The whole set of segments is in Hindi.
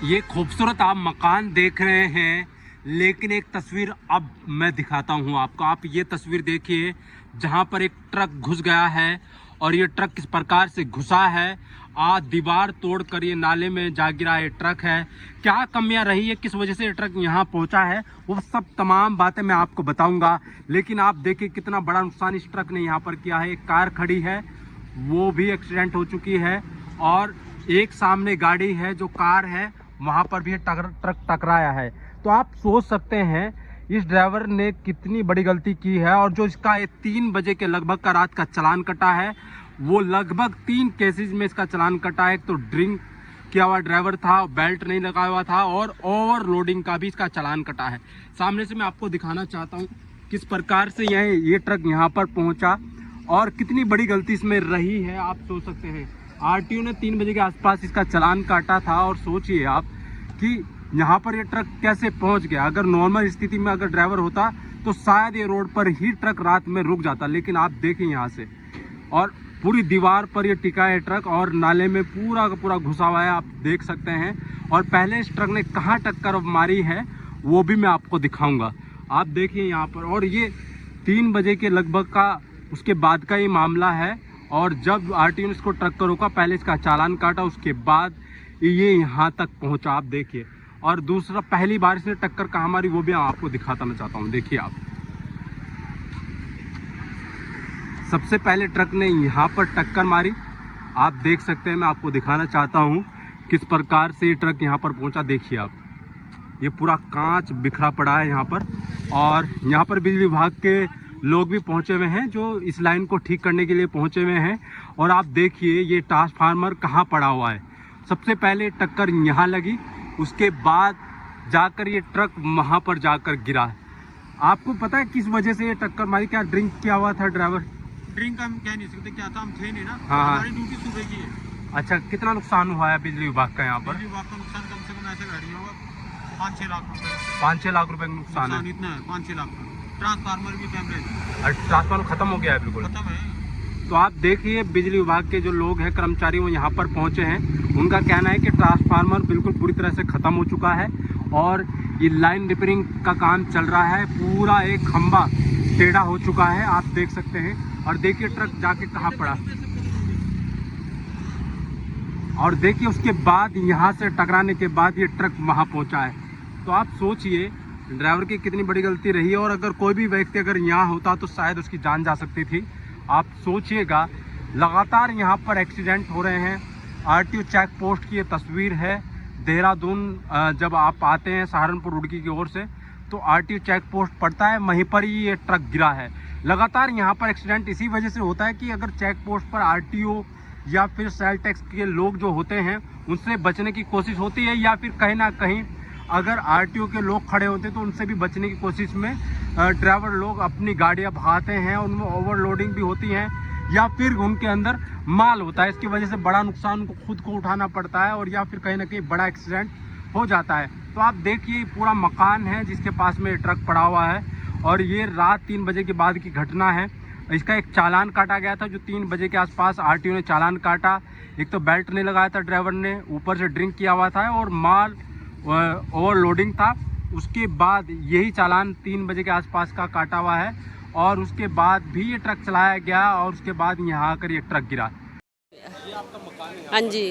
ये खूबसूरत आप मकान देख रहे हैं, लेकिन एक तस्वीर अब मैं दिखाता हूँ आपको। आप ये तस्वीर देखिए जहाँ पर एक ट्रक घुस गया है और ये ट्रक किस प्रकार से घुसा है। आज दीवार तोड़कर ये नाले में जा गिरा ये ट्रक है। क्या कमियां रही है, किस वजह से ये ट्रक यहाँ पहुँचा है, वो सब तमाम बातें मैं आपको बताऊंगा। लेकिन आप देखिए कितना बड़ा नुकसान इस ट्रक ने यहाँ पर किया है। एक कार खड़ी है, वो भी एक्सीडेंट हो चुकी है, और एक सामने गाड़ी है जो कार है, वहां पर भी ट्रक टकराया है। तो आप सोच सकते हैं इस ड्राइवर ने कितनी बड़ी गलती की है। और जो इसका 3 बजे के लगभग का रात का चालान कटा है, वो लगभग 3 केसेस में इसका चालान कटा है। एक तो ड्रिंक किया हुआ ड्राइवर था, बेल्ट नहीं लगाया हुआ था, और ओवरलोडिंग का भी इसका चालान कटा है। सामने से मैं आपको दिखाना चाहता हूँ किस प्रकार से ये ट्रक यहाँ पर पहुँचा और कितनी बड़ी गलती इसमें रही है। आप सोच सकते हैं आरटीओ ने 3 बजे के आसपास इसका चालान काटा था, और सोचिए आप कि यहाँ पर ये ट्रक कैसे पहुँच गया। अगर नॉर्मल स्थिति में अगर ड्राइवर होता तो शायद ये रोड पर ही ट्रक रात में रुक जाता। लेकिन आप देखें यहाँ से, और पूरी दीवार पर ये टिका है ट्रक, और नाले में पूरा का पूरा घुसा हुआ है, आप देख सकते हैं। और पहले इस ट्रक ने कहाँ टक्कर मारी है वो भी मैं आपको दिखाऊंगा। आप देखिए यहाँ पर, और ये 3 बजे के लगभग का उसके बाद का ये मामला है। और जब आरटीओ ने इसको ट्रक को रोका, पहले इसका चालान काटा, उसके बाद ये यहाँ तक पहुँचा। आप देखिए। और दूसरा, पहली बार इसने टक्कर कहाँ मारी वो भी आपको दिखाता मैं चाहता हूँ। देखिए आप, सबसे पहले ट्रक ने यहाँ पर टक्कर मारी। आप देख सकते हैं, मैं आपको दिखाना चाहता हूँ किस प्रकार से ये ट्रक यहाँ पर पहुँचा। देखिए आप, ये पूरा कांच बिखरा पड़ा है यहाँ पर। और यहाँ पर बिजली विभाग के लोग भी पहुँचे हुए हैं, जो इस लाइन को ठीक करने के लिए पहुँचे हुए हैं। और आप देखिए ये ट्रांसफार्मर कहाँ पड़ा हुआ है। सबसे पहले टक्कर यहाँ लगी, उसके बाद जाकर ये ट्रक वहाँ पर जाकर गिरा। आपको पता है किस वजह से ये टक्कर मारी? क्या ड्रिंक किया हुआ था ड्राइवर? ड्रिंक हम कह नहीं सकते, क्या था, हम थे नहीं ना। हाँ। हमारी ड्यूटी सुबह की है। अच्छा, कितना नुकसान हुआ है बिजली विभाग का यहाँ पर? बिजली विभाग का नुकसान कम से कम ऐसे गाड़ियों होगा 5-6 लाख रुपए। 5-6 लाख रुपए का नुकसान है। इतना है, 5-6 लाख का। ट्रांसफार्मर भी कैमरे और ट्रांसफार्मर खत्म हो गया है बिल्कुल। खत्म है। तो आप देखिए बिजली विभाग के जो लोग हैं, कर्मचारी, वो यहाँ पर पहुँचे हैं। उनका कहना है कि ट्रांसफार्मर बिल्कुल पूरी तरह से ख़त्म हो चुका है, और ये लाइन रिपेयरिंग का काम चल रहा है। पूरा एक खंभा टेढ़ा हो चुका है, आप देख सकते हैं। और देखिए ट्रक जाके कहाँ पड़ा, और देखिए उसके बाद यहाँ से टकराने के बाद ये ट्रक वहाँ पहुँचा है। तो आप सोचिए ड्राइवर की कितनी बड़ी गलती रही है। और अगर कोई भी व्यक्ति अगर यहाँ होता तो शायद उसकी जान जा सकती थी। आप सोचिएगा, लगातार यहाँ पर एक्सीडेंट हो रहे हैं। आरटीओ चेक पोस्ट की ये तस्वीर है। देहरादून जब आप आते हैं सहारनपुर रुड़की की ओर से, तो आरटीओ चेक पोस्ट पड़ता है, वहीं पर ही ये ट्रक गिरा है। लगातार यहाँ पर एक्सीडेंट इसी वजह से होता है कि अगर चेक पोस्ट पर आरटीओ या फिर सेल टैक्स के लोग जो होते हैं उनसे बचने की कोशिश होती है, या फिर कहीं ना कहीं अगर आरटीओ के लोग खड़े होते हैं तो उनसे भी बचने की कोशिश में ड्राइवर लोग अपनी गाड़ियां भगाते हैं। उनमें ओवरलोडिंग भी होती है, या फिर उनके अंदर माल होता है। इसकी वजह से बड़ा नुकसान उनको खुद को उठाना पड़ता है, और या फिर कहीं ना कहीं बड़ा एक्सीडेंट हो जाता है। तो आप देखिए पूरा मकान है जिसके पास में ट्रक पड़ा हुआ है, और ये रात 3 बजे के बाद की घटना है। इसका एक चालान काटा गया था, जो 3 बजे के आसपास आरटीओ ने चालान काटा। एक तो बेल्ट नहीं लगाया था ड्राइवर ने, ऊपर से ड्रिंक किया हुआ था, और माल ओवरलोडिंग था। उसके बाद यही चालान 3 बजे के आसपास का काटा हुआ है, और उसके बाद भी ये ट्रक चलाया गया, और उसके बाद यहाँ आकर ये ट्रक गिरा। ये आपका मकान है? हाँ जी।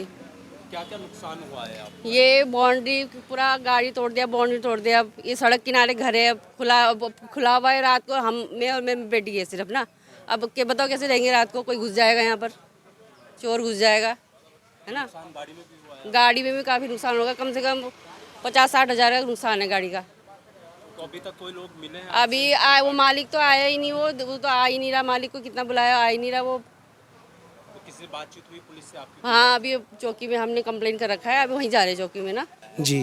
क्या क्या नुकसान हुआ है आप? ये बाउंड्री पूरा गाड़ी तोड़ दिया, बाउंड्री तोड़ दिया। अब ये सड़क किनारे घर है, खुला हुआ है। रात को मैं और मेरी बेटी है सिर्फ ना। अब क्या बताओ कैसे रहेंगे रात को? कोई घुस जाएगा यहाँ पर, चोर घुस जाएगा, है ना। गाड़ी में भी काफ़ी नुकसान होगा, कम से कम 50-60 हज़ार का नुकसान है गाड़ी का। तो अभी तक कोई लोग मिले हैं? अभी वो मालिक तो आया ही नहीं, वो तो आ ही नहीं रहा। मालिक को कितना बुलाया, आ ही नहीं रहा वो। तो किसी बातचीत हुई पुलिस से आपकी? हाँ, अभी चौकी में हमने कंप्लेंट कर रखा है, अभी वहीं जा रहे चौकी में ना जी।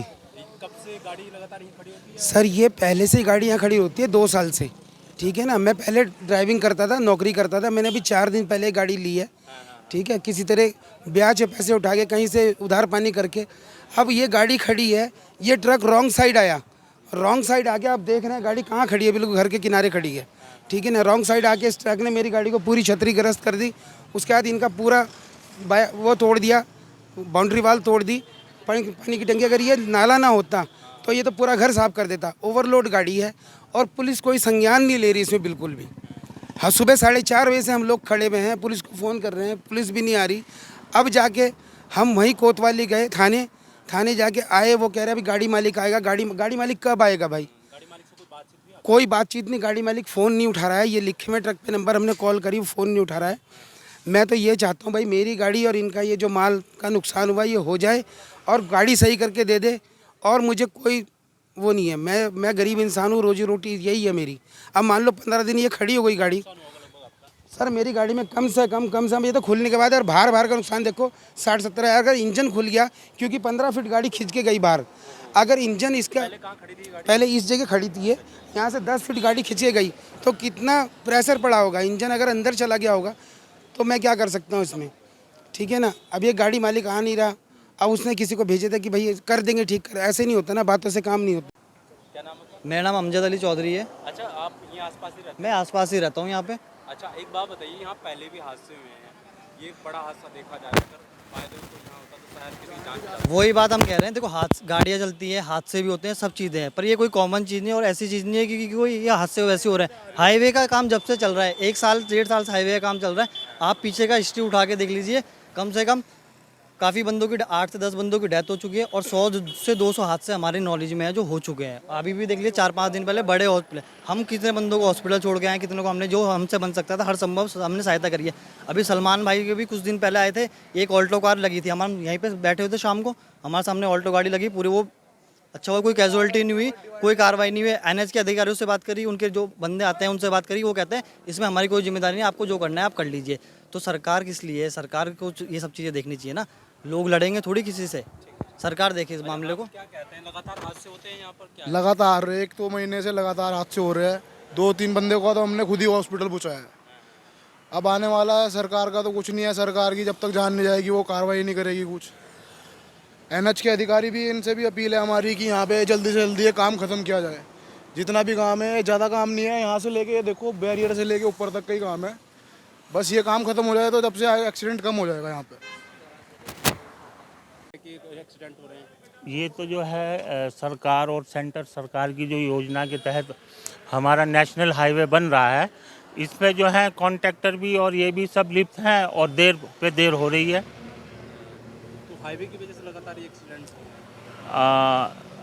कब से गाड़ी लगातार यहीं खड़ी होती है? सर ये पहले से ही गाड़ी यहाँ खड़ी होती है 2 साल से, ठीक है ना। मैं पहले ड्राइविंग करता था, नौकरी करता था। मैंने अभी 4 दिन पहले गाड़ी ली है, ठीक है। किसी तरह ब्याज पे पैसे उठा के कहीं से उधार पानी करके अब ये गाड़ी खड़ी है। ये ट्रक रॉन्ग साइड आया, रॉन्ग साइड आके आप देख रहे हैं गाड़ी कहाँ खड़ी है, बिल्कुल घर के किनारे खड़ी है, ठीक है ना। रॉन्ग साइड आके इस ट्रक ने मेरी गाड़ी को पूरी क्षतिग्रस्त कर दी। उसके बाद इनका पूरा वो तोड़ दिया, बाउंड्री वाल तोड़ दी, पानी की टंकी, अगर ये नाला ना होता तो ये तो पूरा घर साफ कर देता। ओवरलोड गाड़ी है और पुलिस कोई संज्ञान नहीं ले रही इसमें बिल्कुल भी। हाँ, सुबह 4:30 बजे से हम लोग खड़े हुए हैं, पुलिस को फ़ोन कर रहे हैं, पुलिस भी नहीं आ रही। अब जाके हम वहीं कोतवाली गए थाने जाके आए, वो कह रहे हैं अभी गाड़ी मालिक आएगा। गाड़ी मालिक कब आएगा भाई? कोई बातचीत नहीं, गाड़ी मालिक फ़ोन नहीं उठा रहा है। ये लिखे में ट्रक पे नंबर हमने कॉल करी, वो फ़ोन नहीं उठा रहा है। मैं तो ये चाहता हूँ भाई मेरी गाड़ी और इनका ये जो माल का नुकसान हुआ ये हो जाए और गाड़ी सही करके दे दे। और मुझे कोई वो नहीं है, मैं गरीब इंसान हूँ, रोजी रोटी यही है मेरी। अब मान लो 15 दिन ये खड़ी हो गई गाड़ी। सर मेरी गाड़ी में कम से कम ये तो खुलने के बाद और बाहर का नुकसान देखो 60-70 हज़ार। अगर इंजन खुल गया, क्योंकि 15 फीट गाड़ी खींच के गई बाहर, अगर इंजन इसका पहले इस जगह खड़ी थी ये, यहाँ से 10 फीट गाड़ी खींच के गई तो कितना प्रेशर पड़ा होगा। इंजन अगर अंदर चला गया होगा तो मैं क्या कर सकता हूँ इसमें, ठीक है ना। अब ये गाड़ी मालिक आ नहीं रहा, अब उसने किसी को भेजे था कि भाई कर देंगे ठीक कर, ऐसे नहीं होता ना, बातों से काम नहीं होता। क्या नाम है? मेरा नाम अमजद अली चौधरी है। अच्छा, आप ये आसपास ही रहते मैं आसपास ही रहता हूँ यहाँ पे। हैं? अच्छा, एक बात बताइए, यहाँ पहले भी हादसे हुए हैं, ये बड़ा हादसा देखा जाए, अगर फायदे को यहाँ होता तो शायद किसी जान बचा। वही बात हम कह रहे हैं, देखो गाड़ियाँ चलती हैं, हादसे भी होते हैं, सब चीज़ें हैं, पर ये कोई कॉमन चीज़ नहीं और ऐसी चीज़ नहीं है कि कोई ये हादसे वैसे हो रहे हैं। हाईवे का काम जब से चल रहा है, 1 साल 1.5 साल से हाईवे का काम चल रहा है। आप पीछे का हिस्ट्री उठा के देख लीजिए, कम से कम काफ़ी बंदों की 8 से 10 बंदों की डेथ हो चुकी है और 100 से 200 हादसे हमारे नॉलेज में है जो हो चुके हैं। अभी भी देख लीजिए 4-5 दिन पहले बड़े हॉस्पिटल, हम कितने बंदों को हॉस्पिटल छोड़ के आए, कितनों को हमने जो हमसे बन सकता था हर संभव हमने सहायता करी है। अभी सलमान भाई के भी कुछ दिन पहले आए थे, एक ऑल्टो कार लगी थी, हम यहीं पर बैठे हुए थे शाम को, हमारे सामने ऑल्टो गाड़ी लगी पूरी, वो अच्छा हुआ कोई कैजुअलिटी नहीं हुई, कोई कार्रवाई नहीं हुई। NH के अधिकारियों से बात करी, उनके जो बंदे आते हैं उनसे बात करी, वो कहते हैं इसमें हमारी कोई जिम्मेदारी नहीं, आपको जो करना है आप कर लीजिए। तो सरकार किस लिए है? सरकार को ये सब चीज़ें देखनी चाहिए ना, लोग लड़ेंगे थोड़ी किसी से, सरकार देखे इस मामले को। क्या कहते हैं, लगातार हादसे होते हैं यहाँ पर? क्या लगातार 1-2 महीने से लगातार हादसे हो रहे हैं। 2-3 बंदे को तो हमने खुद ही हॉस्पिटल पहुँचाया है। अब आने वाला है, सरकार का तो कुछ नहीं है। सरकार की जब तक जान नहीं जाएगी वो कार्रवाई नहीं करेगी कुछ। NH के अधिकारी भी, इनसे भी अपील है हमारी कि यहाँ पे जल्दी से जल्दी ये काम ख़त्म किया जाए। जितना भी काम है, ज़्यादा काम नहीं है, यहाँ से लेके देखो बैरियर से लेके ऊपर तक का ही काम है। बस ये काम ख़त्म हो जाए तो जब से एक्सीडेंट कम हो जाएगा यहाँ पे। एक्सीडेंट हो रहे हैं? ये तो जो है सरकार और सेंटर सरकार की जो योजना के तहत हमारा नेशनल हाईवे बन रहा है, इस पे जो है कॉन्ट्रैक्टर भी और ये भी सब लिप्त हैं और देर पे देर हो रही है। तो हाईवे की वजह से लगातार ये एक्सीडेंट?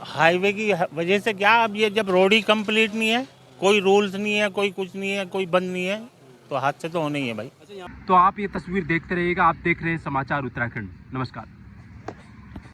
हाईवे की वजह से क्या, अब ये जब रोड ही कंप्लीट नहीं है, कोई रूल्स नहीं है, कोई कुछ नहीं है, कोई बंद नहीं है, तो हादसे तो होने ही है भाई। तो आप ये तस्वीर देखते रहिएगा, आप देख रहे हैं समाचार उत्तराखंड। नमस्कार।